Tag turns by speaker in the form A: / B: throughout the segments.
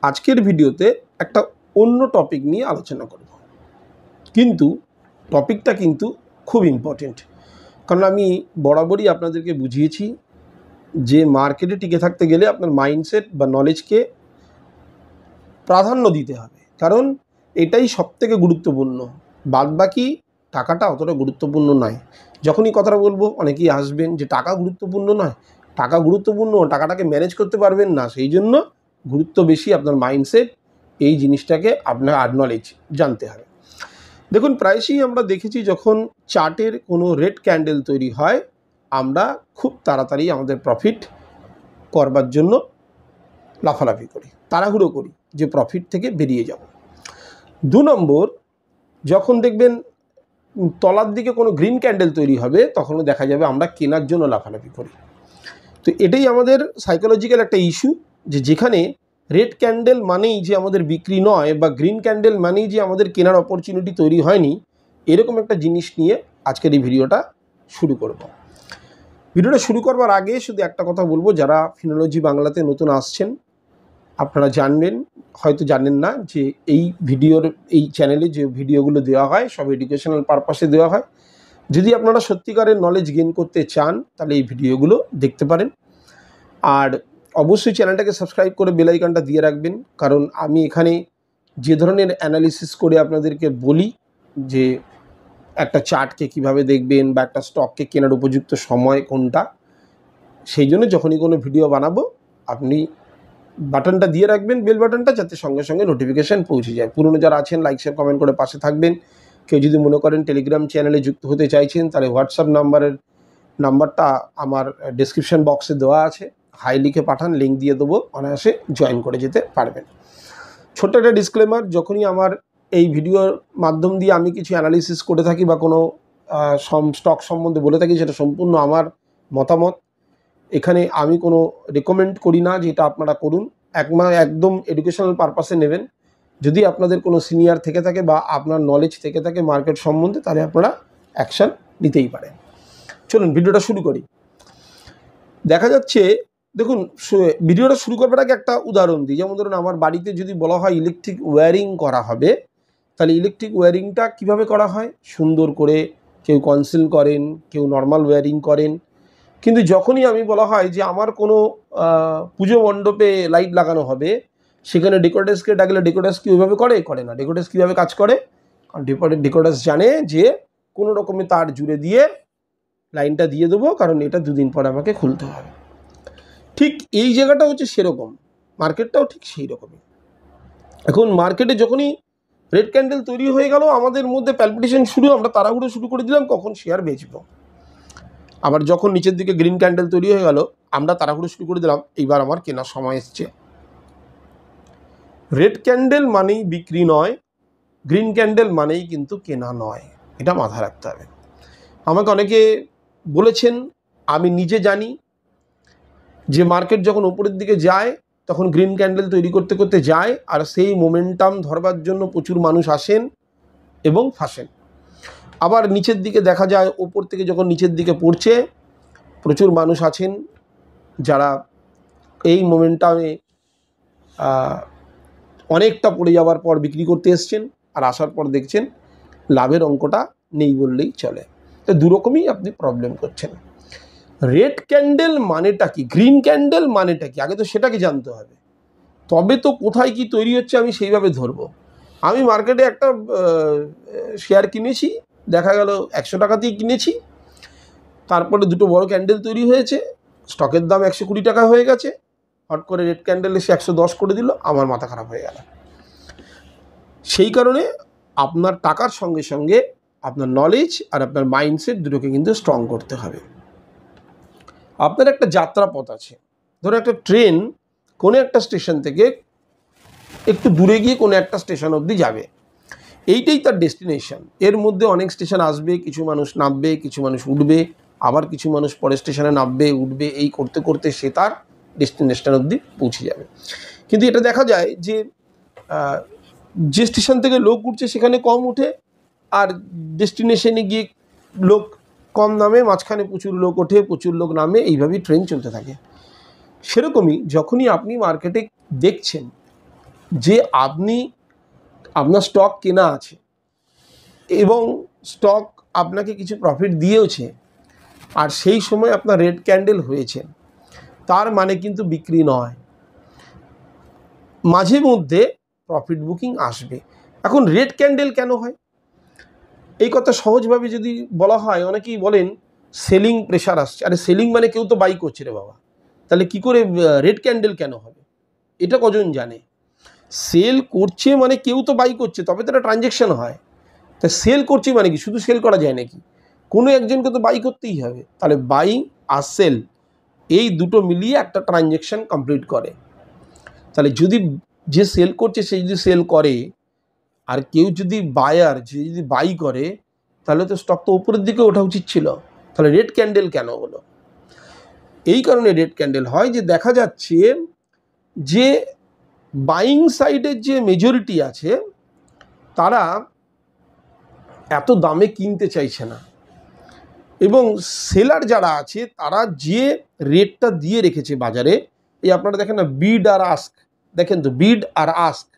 A: আজকের ভিডিওতে একটা অন্য টপিক নিয়ে আলোচনা করব, কিন্তু টপিকটা কিন্তু খুব ইম্পর্টেন্ট। কারণ আমি বরাবরই আপনাদেরকে বুঝিয়েছি যে মার্কেটে টিকে থাকতে গেলে আপনার মাইন্ডসেট বা নলেজকে প্রাধান্য দিতে হবে, কারণ এটাই সবথেকে গুরুত্বপূর্ণ। বাদবাকি টাকাটা অতটা গুরুত্বপূর্ণ নয়। যখনই কথাটা বলবো অনেকেই আসবেন যে টাকা গুরুত্বপূর্ণ নয়। টাকা গুরুত্বপূর্ণ, টাকাটাকে ম্যানেজ করতে পারবেন না, সেই জন্য গুরুত্ব বেশি আপনার মাইন্ডসেট। এই জিনিসটাকে আপনার নলেজ জানতে হবে। দেখুন, প্রায়শই আমরা দেখেছি যখন চার্টের কোনো রেড ক্যান্ডেল তৈরি হয়, আমরা খুব তাড়াতাড়ি আমাদের প্রফিট করবার জন্য লাফালাফি করি, তাড়াহুড়ো করি যে প্রফিট থেকে বেরিয়ে যাব। 2 নম্বর, যখন দেখবেন তলার দিকে কোনো গ্রিন ক্যান্ডেল তৈরি হবে, তখনও দেখা যাবে আমরা কেনার জন্য লাফালাফি করি। তো এটাই আমাদের সাইকোলজিক্যাল একটা ইস্যু, যে যেখানে রেড ক্যান্ডেল মানেই যে আমাদের বিক্রি নয়, বা গ্রিন ক্যান্ডেল মানেই যে আমাদের কেনার অপরচুনিটি তৈরি হয়নি, এরকম একটা জিনিস নিয়ে আজকের এই ভিডিওটা শুরু করব। ভিডিওটা শুরু করবার আগে শুধু একটা কথা বলবো, যারা ফিনোলজি বাংলাতে নতুন আসছেন, আপনারা জানবেন, হয়তো জানেন না, যে এই চ্যানেলে যে ভিডিওগুলো দেওয়া হয় সব এডুকেশনাল পারপাসে দেওয়া হয়। যদি আপনারা সত্যিকারের নলেজ গেইন করতে চান, তাহলে এই ভিডিওগুলো দেখতে পারেন। আর অবশ্যই চ্যানেলটাকে সাবস্ক্রাইব করে বেল আইকনটা দিয়ে রাখবেন, কারণ আমি এখানে যে ধরনের অ্যানালিসিস করে আপনাদেরকে বলি যে একটা চার্টকে কিভাবে দেখবেন বা একটা স্টককে কেনার উপযুক্ত সময় কোনটা, সেই জন্য যখনই কোনো ভিডিও বানাবো আপনি বাটনটা দিয়ে রাখবেন, বেল বাটনটা, যাতে সঙ্গে সঙ্গে নোটিফিকেশান পৌঁছে যায়। পুরনো যারা আছেন লাইক শেয়ার কমেন্ট করে পাশে থাকবেন। কেউ যদি মনে করেন টেলিগ্রাম চ্যানেলে যুক্ত হতে চাইছেন, তাহলে হোয়াটসঅ্যাপ নাম্বারটা আমার ডেসক্রিপশন বক্সে দেওয়া আছে, হাই লিখে পাঠান, লিঙ্ক দিয়ে দেবো, অনায়াসে জয়েন করে যেতে পারবেন। ছোট্ট একটা ডিসক্লেমার, যখনই আমার এই ভিডিওর মাধ্যম দিয়ে আমি কিছু অ্যানালিসিস করে থাকি বা কোনো স্টক সম্বন্ধে বলে থাকি, সেটা সম্পূর্ণ আমার মতামত। এখানে আমি কোনো রেকমেন্ড করি না যে এটা আপনারা করুন, একদম এডুকেশনাল পারপাসে নেবেন। যদি আপনাদের কোনো সিনিয়র থেকে থাকে বা আপনার নলেজ থেকে থাকে মার্কেট সম্বন্ধে, তাহলে আপনারা অ্যাকশান নিতেই পারেন। চলুন ভিডিওটা শুরু করি। দেখা যাচ্ছে, দেখুন, ভিডিওটা শুরু করবার আগে একটা উদাহরণ দিই। যেমন ধরুন, আমার বাড়িতে যদি বলা হয় ইলেকট্রিক ওয়্যারিং করা হবে, তাহলে ইলেকট্রিক ওয়্যারিংটা কীভাবে করা হয়? সুন্দর করে কেউ কনসিল করেন, কেউ নর্মাল ওয়্যারিং করেন। কিন্তু যখনই আমি বলা হয় যে আমার কোনো পুজো মণ্ডপে লাইট লাগানো হবে, সেখানে ডেকোরেটার্সকে ডাকলে ডেকোরেটার্স কি ওইভাবে করে না। ডেকোরেটার্স কীভাবে কাজ করে? কারণ ডেকোরেটার্স জানে যে কোনো রকমে তার জুড়ে দিয়ে লাইনটা দিয়ে দেবো, কারণ এটা 2 দিন পর আমাকে খুলতে হবে। ঠিক এই জায়গাটা হচ্ছে সেরকম, মার্কেটটাও ঠিক সেই রকমই। এখন মার্কেটে যখনই রেড ক্যান্ডেল তৈরি হয়ে গেল, আমাদের মধ্যে প্যালপিটেশন শুরু, আমরা তাড়াহুড়ো শুরু করে দিলাম কখন শেয়ার বেচবো। আবার যখন নিচের দিকে গ্রিন ক্যান্ডেল তৈরি হয়ে গেল, আমরা তাড়াহুড়ো শুরু করে দিলাম এইবার আমার কেনার সময় এসছে। রেড ক্যান্ডেল মানেই বিক্রি নয়, গ্রিন ক্যান্ডেল মানেই কিন্তু কেনা নয়, এটা মাথায় রাখতে হবে। আমাকে অনেকে বলেছেন, আমি নিজে জানি যে মার্কেট যখন উপরের দিকে যায় তখন গ্রিন ক্যান্ডেল তৈরি করতে করতে যায়, আর সেই মোমেন্টাম ধরবার জন্য প্রচুর মানুষ আসেন এবং ফাঁসেন। আবার নিচের দিকে দেখা যায়, ওপর থেকে যখন নিচের দিকে পড়ছে, প্রচুর মানুষ আছেন যারা এই মোমেন্টামে অনেকটা পড়ে যাওয়ার পর বিক্রি করতে এসছেন, আর আসার পর দেখছেন লাভের অঙ্কটা নেই বললেই চলে। তো দুরকমই আপনি প্রবলেম করছেন। রেড ক্যান্ডেল মানেটা কি, গ্রিন ক্যান্ডেল মানেটা কি, আগে তো সেটাকে জানতে হবে, তবে তো কোথায় কি তৈরি হচ্ছে আমি সেইভাবে ধরবো। আমি মার্কেটে একটা শেয়ার কিনেছি, দেখা গেল 100 টাকাতেই কিনেছি, তারপরে 2টো বড় ক্যান্ডেল তৈরি হয়েছে, স্টকের দাম 120 টাকা হয়ে গেছে, হট করে রেড ক্যান্ডেল এসে 110 করে দিল, আমার মাথা খারাপ হয়ে গেল। সেই কারণে আপনার টাকার সঙ্গে সঙ্গে আপনার নলেজ আর আপনার মাইন্ডসেট দুটোকে কিন্তু স্ট্রং করতে হবে। আপনার একটা যাত্রাপথ আছে, ধরো একটা ট্রেন কোনো একটা স্টেশন থেকে একটু দূরে গিয়ে কোনো একটা স্টেশন অবধি যাবে, এইটাই তার ডেস্টিনেশন। এর মধ্যে অনেক স্টেশন আসবে, কিছু মানুষ নামবে, কিছু মানুষ উঠবে, আবার কিছু মানুষ পরের স্টেশনে নামবে উঠবে, এই করতে করতে সে তার ডেস্টিনেশন অবধি পৌঁছে যাবে। কিন্তু এটা দেখা যায় যে যে স্টেশন থেকে লোক উঠছে সেখানে কম উঠে, আর ডেস্টিনেশনে গিয়ে লোক কম নামে, মাঝখানে প্রচুর লোক ওঠে, প্রচুর লোক নামে, এইভাবেই ট্রেন চলতে থাকে। সেরকমই যখনই আপনি মার্কেটে দেখছেন যে আপনার স্টক কেনা আছে এবং স্টক আপনাকে কিছু প্রফিট দিয়েওছে, আর সেই সময় আপনার রেড ক্যান্ডেল হয়েছে, তার মানে কিন্তু বিক্রি নয়, মাঝে মধ্যে প্রফিট বুকিং আসবে। এখন রেড ক্যান্ডেল কেন হয়, এই কথা সহজভাবে যদি বলা হয়, অনেকেই বলেন সেলিং প্রেশার আসছে। আরে সেলিং মানে কেউ তো বাই করছে রে বাবা, তাহলে কি করে রেড ক্যান্ডেল কেন হবে? এটা কজন জানে? সেল করছে মানে কেউ তো বাই করছে, তবে তো একটা ট্রানজ্যাকশন হয়। তা সেল করছে মানে কি শুধু সেল করা যায় নাকি? কোনো একজনকে তো বাই করতেই হবে। তাহলে বাই আর সেল এই দুটো মিলিয়ে একটা ট্রানজ্যাকশন কমপ্লিট করে। তাহলে যদি যে সেল করছে সে যদি সেল করে, আর কেউ যদি বায়ার যে যদি বাই করে, তাহলে তো স্টক তো উপরের দিকে ওঠা উচিত ছিল। তাহলে রেড ক্যান্ডেল কেন হলো? এই কারণে রেড ক্যান্ডেল হয় যে দেখা যাচ্ছে যে বাইং সাইডের যে মেজরিটি আছে তারা এত দামে কিনতে চাইছে না, এবং সেলার যারা আছে তারা যে রেটটা দিয়ে রেখেছে বাজারে, এই আপনারা দেখেন না বিড আর আস্ক, দেখেন তো বিড আর আস্ক,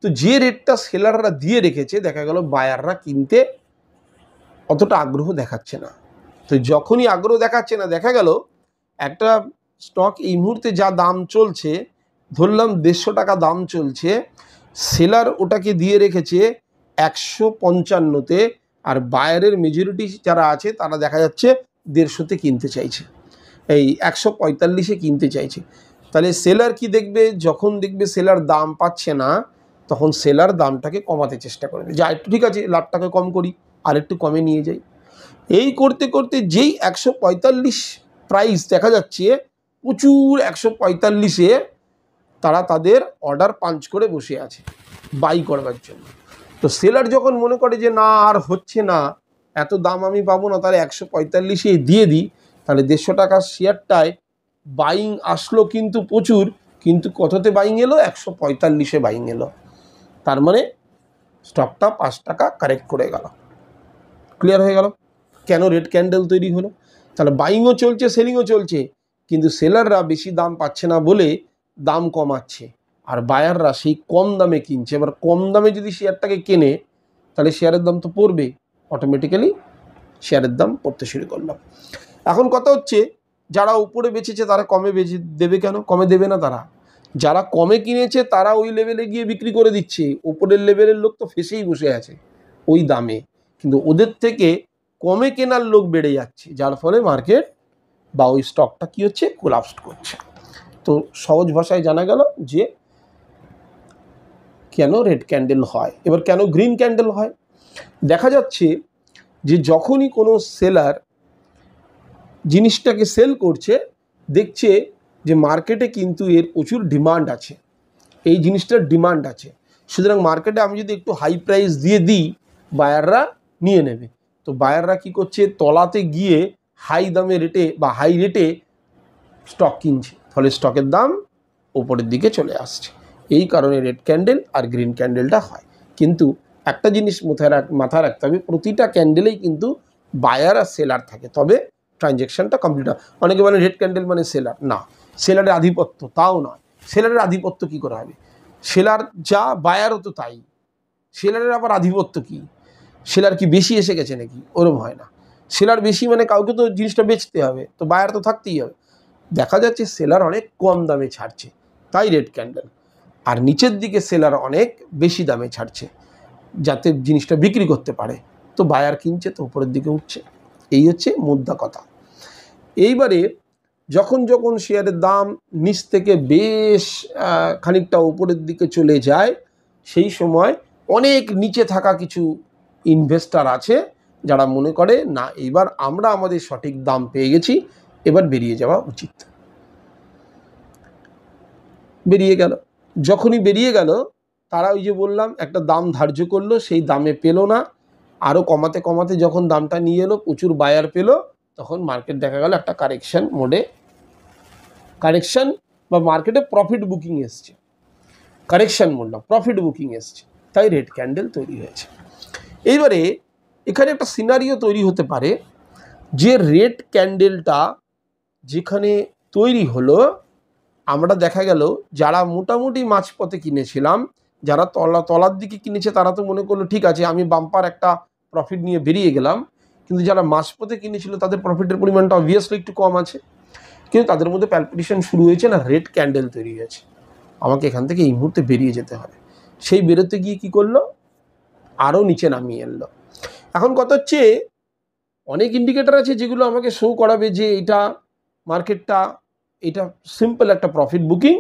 A: তো যে রেটটা সেলাররা দিয়ে রেখেছে দেখা গেল বায়াররা কিনতে অতটা আগ্রহ দেখাচ্ছে না। তো যখনই আগ্রহ দেখাচ্ছে না, দেখা গেল একটা স্টক এই মুহূর্তে যা দাম চলছে, ধরলাম 150 টাকা দাম চলছে, সেলার ওটাকে দিয়ে রেখেছে 155-তে, আর বায়ারের মেজরিটি যারা আছে তারা দেখা যাচ্ছে 150-তে কিনতে চাইছে, এই 145-এ কিনতে চাইছে। তাহলে সেলার কি দেখবে, যখন দেখবে সেলার দাম পাচ্ছে না, তখন সেলার দামটাকে কমাতে চেষ্টা করবে, যা একটু ঠিক আছে লাভটাকে কম করি, আর একটু কমে নিয়ে যাই। এই করতে করতে যেই 145 প্রাইস দেখা যাচ্ছে, প্রচুর 145-এ তারা তাদের অর্ডার পাঞ্চ করে বসে আছে বাই করবার জন্য। তো সেলার যখন মনে করে যে না আর হচ্ছে না, এত দাম আমি পাবো না, তাহলে 145-এ দিয়ে দিই, তাহলে 150 টাকার শেয়ারটায় বাইং আসলো কিন্তু প্রচুর, কিন্তু কততে বাইং এলো? 145-এ বাইং এলো। তার মানে স্টকটা 5 টাকা কারেক্ট করে গেল। ক্লিয়ার হয়ে গেল কেন রেড ক্যান্ডেল তৈরি হলো? তাহলে বাইংও চলছে, সেলিংও চলছে, কিন্তু সেলাররা বেশি দাম পাচ্ছে না বলে দাম কমাচ্ছে, আর বায়াররা সেই কম দামে কিনছে। এবার কম দামে যদি শেয়ারটাকে কেনে, তাহলে শেয়ারের দাম তো পড়বে, অটোমেটিক্যালি শেয়ারের দাম পড়তে শুরু করলাম। এখন কথা হচ্ছে, যারা উপরে বেচেছে তারা কমে বেচে দেবে কেন? কমে দেবে না। তারা যারা কমে কিনেছে তারা ওই লেভেলে গিয়ে বিক্রি করে দিচ্ছে, উপরের লেভেলের লোক তো ফেসেই বসে আছে ওই দামে, কিন্তু ওদের থেকে কমে কেনার লোক বেড়ে যাচ্ছে, যার ফলে মার্কেট বা ওই স্টকটা কী হচ্ছে? কোলাপস করছে। তো সহজ ভাষায় জানা গেল যে কেন রেড ক্যান্ডেল হয়। এবার কেন গ্রিন ক্যান্ডেল হয়? দেখা যাচ্ছে যে যখনই কোনো সেলার জিনিসটাকে সেল করছে, দেখছে যে মার্কেটে কিন্তু এর প্রচুর ডিমান্ড আছে, এই জিনিসটার ডিমান্ড আছে, সুতরাং মার্কেটে আমি যদি একটু হাই প্রাইস দিয়ে দিই, বায়াররা নিয়ে নেবে। তো বায়াররা কী করছে? তলাতে গিয়ে হাই দামে রেটে বা হাই রেটে স্টক কিনছে, ফলে স্টকের দাম উপরের দিকে চলে আসছে। এই কারণে রেড ক্যান্ডেল আর গ্রিন ক্যান্ডেলটা হয়। কিন্তু একটা জিনিস মাথায় রাখতে হবে, প্রতিটা ক্যান্ডেলেই কিন্তু বায়ার আর সেলার থাকে, তবে ট্রানজ্যাকশানটা কমপ্লিট হয়। অনেকে বলে রেড ক্যান্ডেল মানে সেলার, না, সেলারের আধিপত্য, তাও নয়। সেলারের আধিপত্য কী করে হবে? সেলার যা, বায়ারও তো তাই। সেলারের আবার আধিপত্য কী? সেলার কি বেশি এসে গেছে নাকি? ওরম হয় না। সেলার বেশি মানে কাউকে তো জিনিসটা বেচতে হবে, তো বায়ার তো থাকতেই হবে। দেখা যাচ্ছে সেলার অনেক কম দামে ছাড়ছে, তাই রেড ক্যান্ডেল, আর নিচের দিকে সেলার অনেক বেশি দামে ছাড়ছে যাতে জিনিসটা বিক্রি করতে পারে, তো বায়ার কিনছে, তো উপরের দিকে উঠছে। এই হচ্ছে মুদ্রা কথা। এইবারে যখন যখন শেয়ারের দাম নিচ থেকে বেশ খানিকটা উপরের দিকে চলে যায়, সেই সময় অনেক নিচে থাকা কিছু ইনভেস্টার আছে যারা মনে করে না, এবার আমরা আমাদের সঠিক দাম পেয়ে গেছি, এবার বেরিয়ে যাওয়া উচিত। বেরিয়ে গেল। যখনই বেরিয়ে গেল, তারা ওই যে বললাম একটা দাম ধার্য করলো, সেই দামে পেলো না, আরও কমাতে কমাতে যখন দামটা নিয়ে এলো, প্রচুর বায়ার পেলো, তখন মার্কেট দেখা গেল একটা কারেকশন মোডে, কারেকশন বা মার্কেটে প্রফিট বুকিং এসছে, কারেকশন মোড না, প্রফিট বুকিং এসছে, তাই রেড ক্যান্ডেল তৈরি হয়েছে। এইবারে এখানে একটা সিনারিও তৈরি হতে পারে যে রেড ক্যান্ডেলটা যেখানে তৈরি হলো আমরা দেখা গেল যারা মোটামুটি মাঝপথে কিনেছিলাম, যারা তলার দিকে কিনেছে তারা তো মনে করলো ঠিক আছে আমি বাম্পার একটা প্রফিট নিয়ে বেরিয়ে গেলাম, কিন্তু যারা মাঝপথে কিনেছিল তাদের প্রফিটের পরিমাণটা অবভিয়াসলি একটু কম আছে। কিন্তু তাদের মধ্যে প্যালপিটেশন শুরু হয়েছে, না রেড ক্যান্ডেল তৈরি হয়েছে, আমাকে এখান থেকে এই মুহূর্তে বেরিয়ে যেতে হবে। সেই বেরোতে গিয়ে কি করলো, আরও নিচে নামিয়ে এলো। এখন কথা হচ্ছে অনেক ইন্ডিকেটার আছে যেগুলো আমাকে শো করাবে যে এটা মার্কেটটা, এটা সিম্পল একটা প্রফিট বুকিং,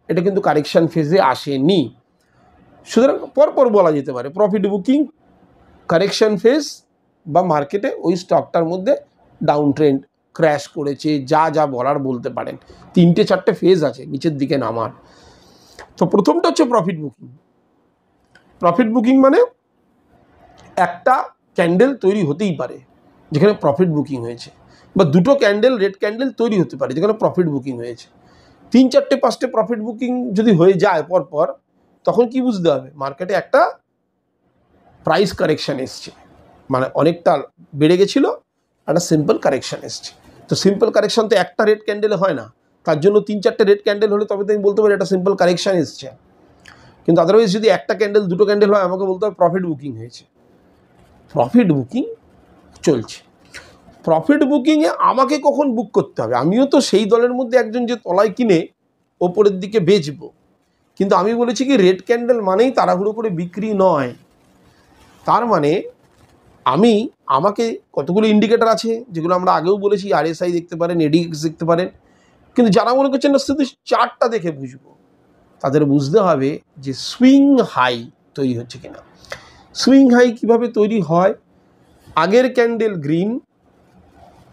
A: এটা কিন্তু কারেকশান ফেজে আসেনি। সুতরাং পরপর বলা যেতে পারে প্রফিট বুকিং, কারেকশান ফেজ, বা মার্কেটে ওই স্টকটার মধ্যে ডাউন ট্রেন্ড ক্র্যাশ করেছে, যা যা বলার বলতে পারেন। 3-4টে ফেজ আছে নিচের দিকে নামার। তো প্রথমটা হচ্ছে প্রফিট বুকিং। প্রফিট বুকিং মানে একটা ক্যান্ডেল তৈরি হতেই পারে যেখানে প্রফিট বুকিং হয়েছে, বা দুটো ক্যান্ডেল রেড ক্যান্ডেল তৈরি হতে পারে যেখানে প্রফিট বুকিং হয়েছে। 3-4টে-5টে প্রফিট বুকিং যদি হয়ে যায় পরপর, তখন কি বুঝতে হবে, মার্কেটে একটা প্রাইস কারেকশান এসছে, মানে অনেকটা বেড়ে গেছিলো, একটা সিম্পল কারেকশান এসছে। তো সিম্পল কারেকশান তো একটা রেড ক্যান্ডেলে হয় না, তার জন্য 3-4টে রেড ক্যান্ডেল হলে তবে তো আমি বলতে পারি একটা সিম্পল কারেকশান এসছে। কিন্তু আদারওয়াইজ যদি একটা ক্যান্ডেল দুটো ক্যান্ডেল হয়, আমাকে বলতে হবে প্রফিট বুকিং হয়েছে। প্রফিট বুকিং চলছে। প্রফিট বুকিংয়ে আমাকে কখন বুক করতে হবে, আমিও তো সেই দলের মধ্যে একজন যে তলায় কিনে ওপরের দিকে বেচবো। কিন্তু আমি বলেছি কি রেড ক্যান্ডেল মানেই তাড়াহুড়ো করে বিক্রি নয়। তার মানে আমাকে কতগুলো ইন্ডিকেটার আছে যেগুলো আমরা আগেও বলেছি, RSI দেখতে পারেন, ADX দেখতে পারেন। কিন্তু যারা মনে করছেন না শুধু চার্টটা দেখে বুঝবো, তাদের বুঝতে হবে যে সুইং হাই তৈরি হচ্ছে কিনা। সুইং হাই কিভাবে তৈরি হয়, আগের ক্যান্ডেল গ্রিন,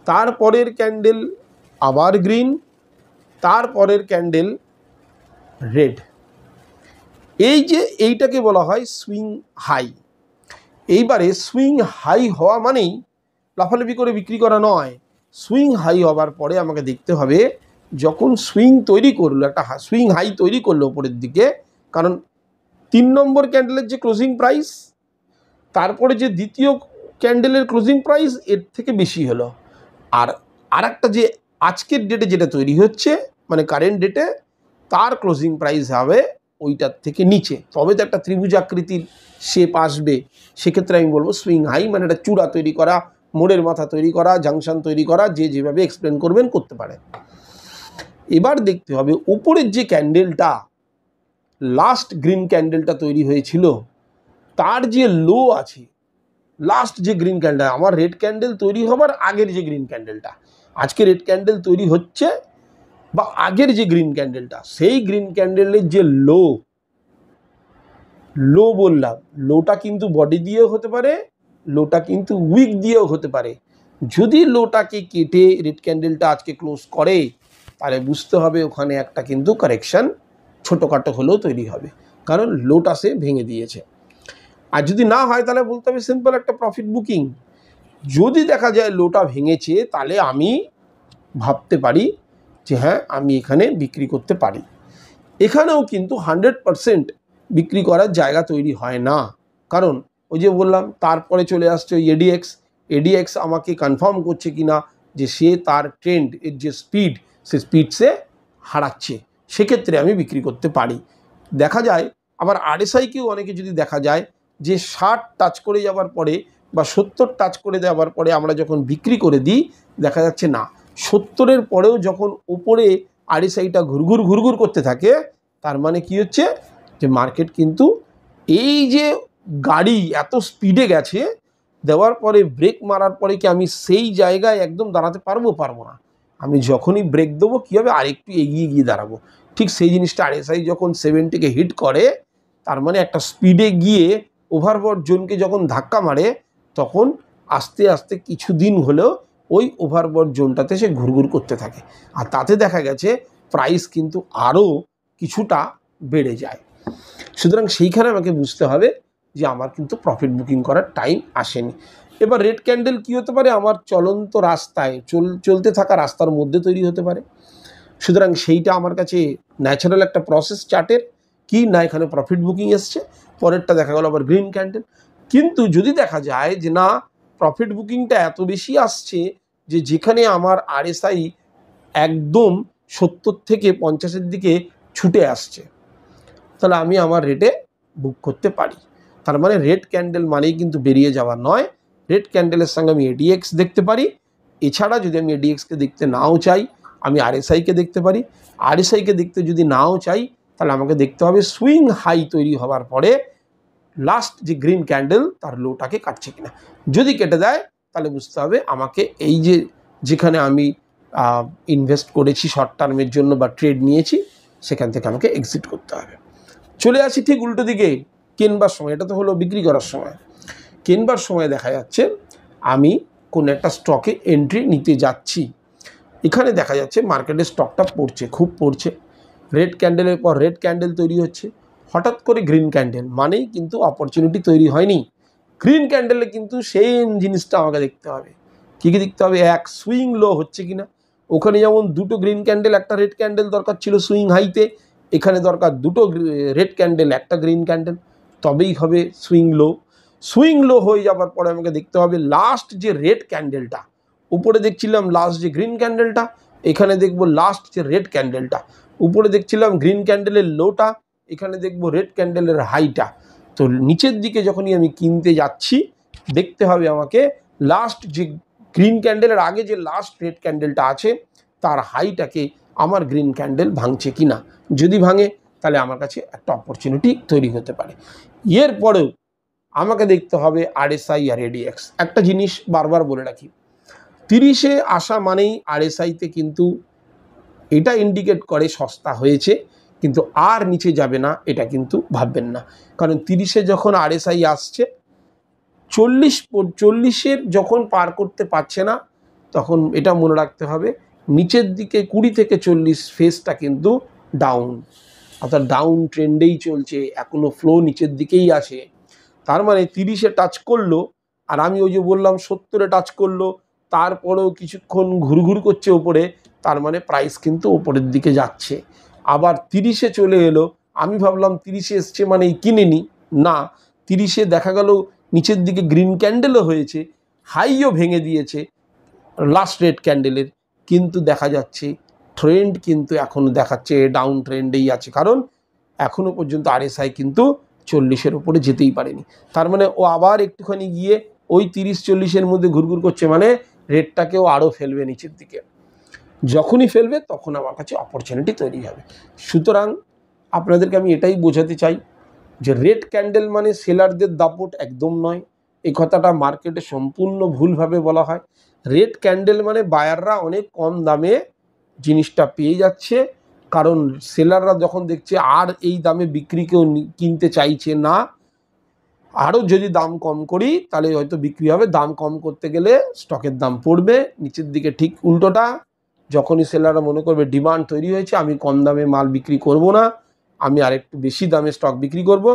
A: তারপরের ক্যান্ডেল আবার গ্রিন, তারপরের ক্যান্ডেল রেড, এইটাকে বলা হয় সুইং হাই। এইবারে সুইং হাই হওয়া মানেই লাফালাফি করে বিক্রি করা নয়। সুইং হাই হওয়ার পরে আমাকে দেখতে হবে যখন সুইং তৈরি করলো, একটা সুইং হাই তৈরি করলো উপরের দিকে, কারণ 3 নম্বর ক্যান্ডেলের যে ক্লোজিং প্রাইস, তারপরে যে দ্বিতীয় ক্যান্ডেলের ক্লোজিং প্রাইস এর থেকে বেশি হলো, আর একটা যে আজকের ডেটে যেটা তৈরি হচ্ছে মানে কারেন্ট ডেটে, তার ক্লোজিং প্রাইস হবে ওইটার থেকে নিচে, তবে তো একটা ত্রিভুজ আকৃতির শেপ আসবে। সেক্ষেত্রে আমি বলবো সুইং হাই মানে একটা চূড়া তৈরি করা, মোড়ের মাথা তৈরি করা, জাংশন তৈরি করা, যে যেভাবে এক্সপ্লেন করবেন করতে পারে। এবার দেখতে হবে উপরের যে ক্যান্ডেলটা, লাস্ট গ্রিন ক্যান্ডেলটা তৈরি হয়েছিল, তার যে লো আছে, লাস্ট যে গ্রিন ক্যান্ডেল, আমার রেড ক্যান্ডেল তৈরি হবার আগের যে গ্রিন ক্যান্ডেলটা, আজকে রেড ক্যান্ডেল তৈরি হচ্ছে বা আগের যে গ্রিন ক্যান্ডেলটা, সেই গ্রিন ক্যান্ডেলের যে লো বললাম, লোটা কিন্তু বডি দিয়েও হতে পারে, লোটা কিন্তু উইক দিয়েও হতে পারে। যদি লোটাকে কেটে রেড ক্যান্ডেলটা আজকে ক্লোজ করে, তাহলে বুঝতে হবে ওখানে একটা কিন্তু কারেকশান ছোটোখাটো হলেও তৈরি হবে, কারণ লোটা সে ভেঙে দিয়েছে। আর যদি না হয় তাহলে বলতে হবে সিম্পল একটা প্রফিট বুকিং। যদি দেখা যায় লোটা ভেঙেছে, তাহলে আমি ভাবতে পারি যে হ্যাঁ আমি এখানে বিক্রি করতে পারি। এখানেও কিন্তু 100% বিক্রি করার জায়গা তৈরি হয় না, কারণ ওই যে বললাম তারপরে চলে আসছে ওই এডিএক্স আমাকে কনফার্ম করছে কিনা যে সে তার ট্রেন্ড এর যে স্পিড, সে স্পিড সে হারাচ্ছে, সেক্ষেত্রে আমি বিক্রি করতে পারি। দেখা যায় আবার RSIকেও অনেকে যদি দেখা যায় যে 60 টাচ করে যাওয়ার পরে বা 70 টাচ করে দেওয়ার পরে আমরা যখন বিক্রি করে দিই, দেখা যাচ্ছে না 70-এর পরেও যখন উপরে RSIটা ঘুরঘুর করতে থাকে, তার মানে কি হচ্ছে যে মার্কেট কিন্তু এই যে গাড়ি এত স্পিডে গেছে, দেওয়ার পরে ব্রেক মারার পরে কি আমি সেই জায়গায় একদম দাঁড়াতে পারবো না। আমি যখনই ব্রেক দেবো কী হবে, আরেকটু এগিয়ে গিয়ে দাঁড়াবো। ঠিক সেই জিনিসটা RSI যখন 70-কে হিট করে, তার মানে একটা স্পিডে গিয়ে ওভারবট জোনকে যখন ধাক্কা মারে, তখন আস্তে আস্তে কিছুদিন হলেও ওই ওভারবট জোনটাতে সে ঘুরঘুর করতে থাকে, আর তাতে দেখা গেছে প্রাইস কিন্তু আরও কিছুটা বেড়ে যায়। সুতরাং সেইখানে আমাকে বুঝতে হবে যে আমার কিন্তু প্রফিট বুকিং করার টাইম আসেনি। এবার রেড ক্যান্ডেল কী হতে পারে, আমার চলন্ত রাস্তায় চলতে থাকা রাস্তার মধ্যে তৈরি হতে পারে। সুতরাং সেইটা আমার কাছে ন্যাচারাল একটা প্রসেস চার্টের কি না, এখানে প্রফিট বুকিং এসছে। পরেরটা দেখা গেল আবার গ্রিন ক্যান্ডেল। কিন্তু যদি দেখা যায় যে না প্রফিট বুকিংটা এত বেশি আসছে যে যেখানে আমার RSI একদম 70 থেকে 50-এর দিকে ছুটে আসছে, তাহলে আমি আমার রেটে বুক করতে পারি। তার মানে রেড ক্যান্ডেল মানেই কিন্তু বেরিয়ে যাওয়া নয়, রেড ক্যান্ডেলের সঙ্গে আমি এডিএক্স দেখতে পারি। এছাড়া যদি আমি এডিএক্সকে দেখতে নাও চাই, আমি আরএসআইকে দেখতে পারি। আরএসআইকে দেখতে যদি নাও চাই, তাহলে আমাকে দেখতে হবে সুইং হাই তৈরি হওয়ার পরে লাস্ট যে গ্রিন ক্যান্ডেল তার লোটাকে কাটছে কিনা। যদি কেটে দেয় তাহলে বুঝতে হবে আমাকে এই যেখানে আমি ইনভেস্ট করেছি শর্ট টার্মের জন্য বা ট্রেড নিয়েছি, সেখান থেকে আমাকে এক্সিট করতে হবে। চলে আসি ঠিক উল্টো দিকে কেনবার সময়। এটা তো হলো বিক্রি করার সময়। কেনবার সময় দেখা যাচ্ছে আমি কোন একটা স্টকে এন্ট্রি নিতে যাচ্ছি। এখানে দেখা যাচ্ছে মার্কেটের স্টকটা পড়ছে, খুব পড়ছে, রেড ক্যান্ডেলের পর রেড ক্যান্ডেল তৈরি হচ্ছে, হঠাৎ করে গ্রিন ক্যান্ডেল, মানেই কিন্তু অপরচুনিটি তৈরি হয়নি। গ্রিন ক্যান্ডেলে কিন্তু সেম জিনিসটা আমাকে দেখতে হবে। কী কী দেখতে হবে? এক, সুইং লো হচ্ছে কিনা। ওখানে যেমন দুটো গ্রিন ক্যান্ডেল একটা রেড ক্যান্ডেল দরকার ছিল সুইং হাইতে, এখানে দরকার দুটো রেড ক্যান্ডেল একটা গ্রিন ক্যান্ডেল, তবেই হবে সুইং লো। সুইং লো হয়ে যাবার পরে আমাকে দেখতে হবে লাস্ট যে রেড ক্যান্ডেলটা, উপরে দেখছিলাম লাস্ট যে গ্রিন ক্যান্ডেলটা, এখানে দেখব লাস্ট যে রেড ক্যান্ডেলটা। উপরে দেখছিলাম গ্রিন ক্যান্ডেলের লোটা, এখানে দেখব রেড ক্যান্ডেলের হাইটা। তো নিচের দিকে যখনই আমি কিনতে যাচ্ছি, দেখতে হবে আমাকে লাস্ট যে গ্রিন ক্যান্ডেলের আগে যে লাস্ট রেড ক্যান্ডেলটা আছে তার হাইটাকে আমার গ্রিন ক্যান্ডেল ভাঙছে কিনা। যদি ভাঙে তাহলে আমার কাছে একটা অপরচুনিটি তৈরি হতে পারে। এরপরেও আমাকে দেখতে হবে আরএসআই আর এডিএক্স। একটা জিনিস বারবার বলে রাখি, 30-এ আসা মানেই আরএসআইতে কিন্তু এটা ইন্ডিকেট করে সস্তা হয়েছে, কিন্তু আর নিচে যাবে না এটা কিন্তু ভাববেন না। কারণ 30-এ যখন আরএসআই আসছে, 40-এর যখন পার করতে পারছে না, তখন এটা মনে রাখতে হবে নিচের দিকে 20 থেকে 40 ফেসটা কিন্তু ডাউন, অর্থাৎ ডাউন ট্রেন্ডেই চলছে, এখনও ফ্লো নিচের দিকেই আছে। তার মানে 30-এ টাচ করলো, আর আমি ওই যে বললাম 70-এ টাচ করলো, তারপরেও কিছুক্ষণ ঘুরঘুর করছে ওপরে, তার মানে প্রাইস কিন্তু ওপরের দিকে যাচ্ছে। আবার 30-এ চলে এলো, আমি ভাবলাম 30-এ এসছে মানেই কিনে নি, না, 30-এ দেখা গেল নিচের দিকে গ্রিন ক্যান্ডেলও হয়েছে, হাইও ভেঙে দিয়েছে লাস্ট রেড ক্যান্ডেলের, কিন্তু দেখা যাচ্ছে ট্রেন্ড কিন্তু এখনও দেখাচ্ছে ডাউন ট্রেন্ডেই আছে। কারণ এখনও পর্যন্ত আরএসআই কিন্তু 40-এর উপরে যেতেই পারেনি। তার মানে ও আবার একটুখানি গিয়ে ওই 30-40-এর মধ্যে ঘুরঘুর করছে, মানে রেটটাকেও আরও ফেলবে নিচের দিকে। যখনই ফেলবে তখন আমার কাছে অপরচুনিটি তৈরি হবে। সুতরাং আপনাদেরকে আমি এটাই বোঝাতে চাই যে রেড ক্যান্ডেল মানে সেলারদের দাপট একদম নয়, এই কথাটা মার্কেটে সম্পূর্ণ ভুলভাবে বলা হয়। রেড ক্যান্ডেল মানে বায়াররা অনেক কম দামে জিনিসটা পেয়ে যাচ্ছে, কারণ সেলাররা যখন দেখছে আর এই দামে বিক্রি কেউ কিনতে চাইছে না, আরও যদি দাম কম করি তাহলে হয়তো বিক্রি হবে, দাম কম করতে গেলে স্টকের দাম পড়বে নিচের দিকে। ঠিক উল্টোটা, যখনই সেলাররা মনে করবে ডিমান্ড তৈরি হয়েছে, আমি কম দামে মাল বিক্রি করব না, আমি আরেকটু বেশি দামে স্টক বিক্রি করব,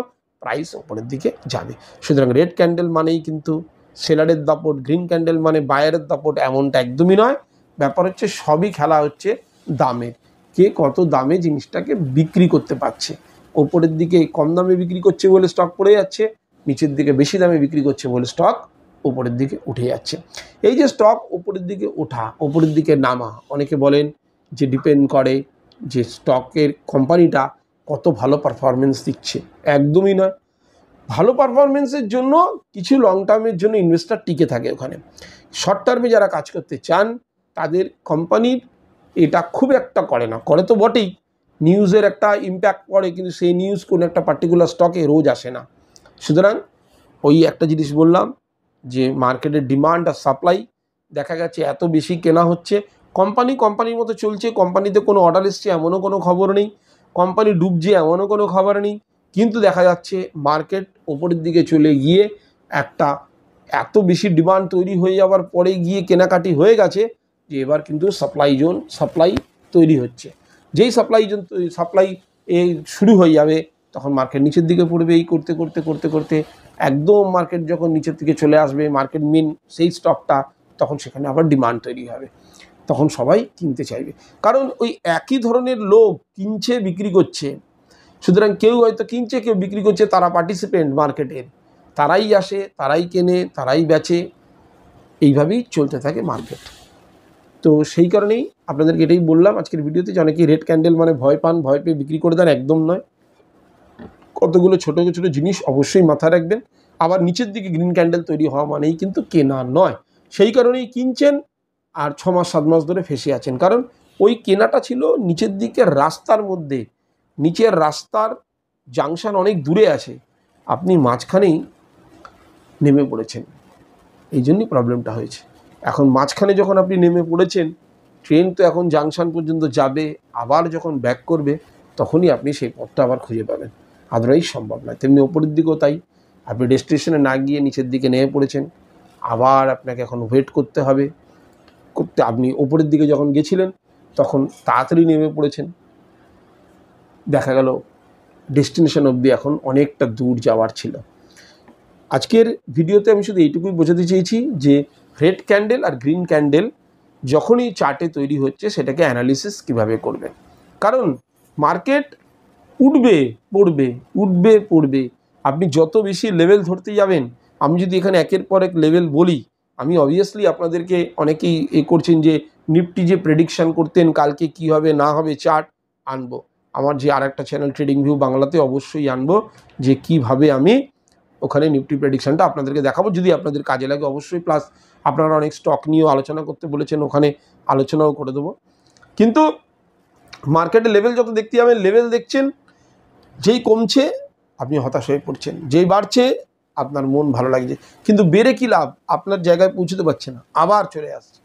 A: প্রাইস ওপরের দিকে যাবে। সুতরাং রেড ক্যান্ডেল মানেই কিন্তু সেলারের দাপট, গ্রিন ক্যান্ডেল মানে বায়ারের দাপট, এমনটা একদমই নয়। ব্যাপার হচ্ছে সবই খেলা হচ্ছে দামের, কে কত দামে জিনিসটাকে বিক্রি করতে পারছে। ওপরের দিকে কম দামে বিক্রি করছে বলে স্টক পড়ে যাচ্ছে, নিচের দিকে বেশি দামে বিক্রি করছে বলে স্টক উপরের দিকে উঠে যাচ্ছে। এই যে স্টক উপরের দিকে ওঠা, উপরের দিকে নামা, অনেকে বলেন যে ডিপেন্ড করে যে স্টকের কোম্পানিটা কত ভালো পারফরমেন্স দিচ্ছে। একদমই নয়। ভালো পারফরমেন্সের জন্য কিছু লং টার্মের জন্য ইনভেস্টার টিকে থাকে ওখানে। শর্ট টার্মে যারা কাজ করতে চান তাদের কোম্পানির এটা খুব একটা করে না, করে তো বটেই, নিউজের একটা ইম্প্যাক্ট পড়ে, কিন্তু সেই নিউজ কোনো একটা পার্টিকুলার স্টকে রোজ আসে না। সুতরাং ওই একটা জিনিস বললাম যে মার্কেটের ডিমান্ড আর সাপ্লাই, দেখা গেছে এত বেশি কেনা হচ্ছে, কোম্পানির মতো চলছে, কোম্পানিতে কোনো অর্ডার এসছে এমনও কোনো খবর নেই, কোম্পানি ডুবছে এমনও কোনো খবর নেই, কিন্তু দেখা যাচ্ছে মার্কেট ওপরের দিকে চলে গিয়ে একটা এত বেশি ডিমান্ড তৈরি হয়ে যাওয়ার পরে গিয়ে কেনাকাটি হয়ে গেছে যে এবার কিন্তু সাপ্লাই তৈরি হচ্ছে। যেই সাপ্লাই শুরু হয়ে যাবে তখন মার্কেট নিচের দিকে পড়বে। এই করতে করতে করতে করতে একদম মার্কেট যখন নিচের দিকে চলে আসবে, মার্কেট মিন সেই স্টকটা, তখন সেখানে আবার ডিমান্ড তৈরি হবে, তখন সবাই কিনতে চাইবে, কারণ ওই একই ধরনের লোক কিনছে বিক্রি করছে। সুতরাং কেউ হয়তো কিনছে, কেউ বিক্রি করছে, তারা পার্টিসিপেন্ট মার্কেটের, তারাই আসে, তারাই কেনে, তারাই বেচে, এইভাবেই চলতে থাকে মার্কেট। তো সেই কারণেই আপনাদেরকে এটাই বললাম আজকের ভিডিওতে যে অনেকেই রেড ক্যান্ডেল মানে ভয় পান, ভয় পেয়ে বিক্রি করে দেন, একদম নয়। কতগুলো ছোটো ছোটো জিনিস অবশ্যই মাথায় রাখবেন। আবার নিচের দিকে গ্রিন ক্যান্ডেল তৈরি হওয়া মানেই কিন্তু কেনা নয়। সেই কারণেই কিনছেন আর 6 মাস 7 মাস ধরে ফেসে আছেন, কারণ ওই কেনাটা ছিল নিচের দিকের রাস্তার মধ্যে, নিচের রাস্তার জাংশন অনেক দূরে আছে, আপনি মাঝখানেই নেমে পড়েছেন, এই জন্যই প্রবলেমটা হয়েছে। এখন মাঝখানে যখন আপনি নেমে পড়েছেন, ট্রেন তো এখন জাংশন পর্যন্ত যাবে, আবার যখন ব্যাক করবে তখনই আপনি সেই পথটা আবার খুঁজে পাবেন, আদারওয়াইজ সম্ভব নয়। তেমনি ওপরের দিকেও তাই, আপনি ডেস্টিনেশনে না গিয়ে নিচের দিকে নেমে পড়েছেন, আবার আপনাকে এখন ওয়েট করতে হবে। আপনি ওপরের দিকে যখন গেছিলেন তখন তাড়াতাড়ি নেমে পড়েছেন, দেখা গেল ডেস্টিনেশন অবধি এখন অনেকটা দূর যাওয়ার ছিল। আজকের ভিডিওতে আমি শুধু এইটুকুই বোঝাতে চেয়েছি যে রেড ক্যান্ডেল আর গ্রিন ক্যান্ডেল যখনই চার্টে তৈরি হচ্ছে সেটাকে অ্যানালিসিস কিভাবে করবেন, কারণ মার্কেট উঠবে পড়বে, উঠবে পড়বে। আপনি যত বেশি লেভেল ধরতে যাবেন, আমি যদি এখানে একের পর এক লেভেল বলি, আমি অবভিয়াসলি আপনাদেরকে অনেকেই করছেন যে নিফটি যে প্রেডিকশান করতেন কালকে কি হবে না হবে চার্ট আনবো, আমার যে আর একটা চ্যানেল ট্রেডিং ভিউ বাংলাতে অবশ্যই আনবো, যে কিভাবে আমি ওখানে নিফটি প্রেডিকশানটা আপনাদেরকে দেখাবো, যদি আপনাদের কাজে লাগে অবশ্যই। প্লাস আপনারা অনেক স্টক নিয়েও আলোচনা করতে বলেছেন, ওখানে আলোচনাও করে দেবো। কিন্তু মার্কেটের লেভেল যত দেখতে যাবেন, লেভেল দেখছেন যেই কমছে আপনি হতাশ হয়ে পড়ছেন, যেই বাড়ছে আপনার মন ভালো লাগছে, কিন্তু বেড়ে কী লাভ, আপনার জায়গায় পৌঁছতে পারছে না, আবার চলে আসছে।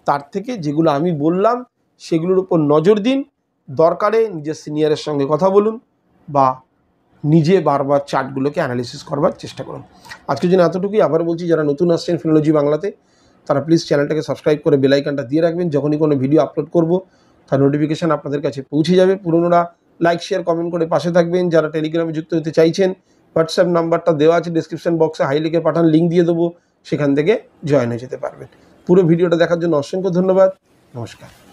A: তার থেকে যেগুলো আমি বললাম সেগুলোর উপর নজর দিন, দরকারে নিজের সিনিয়রের সঙ্গে কথা বলুন বা নিজে বারবার চার্টগুলোকে অ্যানালিসিস করবার চেষ্টা করুন। আজকের জন্য এতটুকুই। আবার বলছি, যারা নতুন আসছেন ফিনোলজি বাংলাতে, তারা প্লিজ চ্যানেলটাকে সাবস্ক্রাইব করে বেল আইকনটা দিয়ে রাখবেন, যখনই কোনো ভিডিও আপলোড করব তার নোটিফিকেশান আপনাদের কাছে পৌঁছে যাবে। পুরনোরা লাইক শেয়ার কমেন্ট করে পাশে থাকবেন। যারা টেলিগ্রামে যুক্ত হতে চাইছেন, হোয়াটসঅ্যাপ নাম্বারটা দেওয়া আছে ডিসক্রিপশন বক্সে, হাই লিখে পাঠান, লিঙ্ক দিয়ে দেবো, সেখান থেকে জয়েন হয়ে যেতে পারবেন। পুরো ভিডিওটা দেখার জন্য অসংখ্য ধন্যবাদ। নমস্কার।